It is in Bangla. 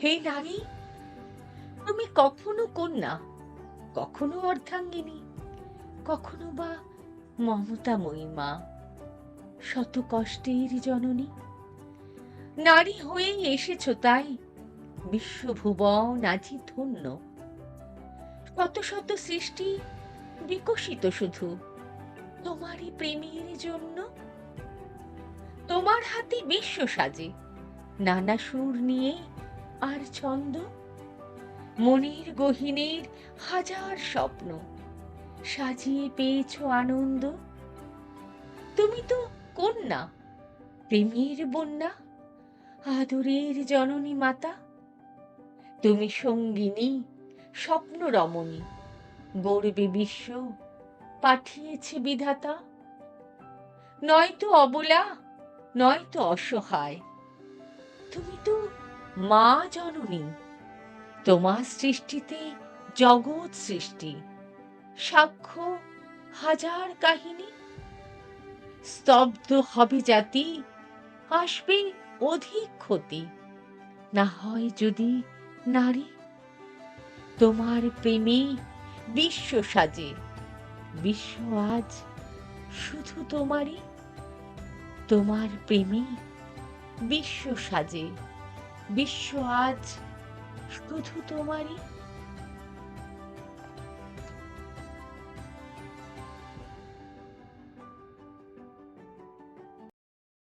হে নারী, তুমি কখনো কন্যা, কখনো অর্ধাঙ্গিনী, কখনো বা মমতাময়ী মা, শত কষ্টের জননী। নারী হয়েই এসেছো তাই বিশ্বভুবন আজি ধন্য। শত শত সৃষ্টি বিকশিত শুধু তোমারই প্রেমের জন্য। তোমার হাতে বিশ্ব সাজে নানা সুর নিয়ে আর ছন্দ, মনের গহীনের হাজার স্বপ্ন সাজিয়ে পেয়েছো আনন্দ। তুমি তো কন্যা, প্রেমের বন্যা, আদরের জননী মাতা। তুমি সঙ্গিনী, স্বপ্ন রমণী, গড়বে বিশ্ব পাঠিয়েছে বিধাতা। নয়তো অবলা, নয়তো অসহায়, তুমি তো মা জননী। তোমার সৃষ্টিতে জগৎ সৃষ্টি, সাক্ষ্য হাজার কাহিনী। স্তব্ধ হবে জাতি, আসবে অধিক ক্ষতি, না হয় যদি নারী। তোমার প্রেমে বিশ্ব সাজে, বিশ্ব আজ শুধু তোমারই। তোমার প্রেমে বিশ্ব সাজে, বিশ্ব আজ শুধু তোমারই।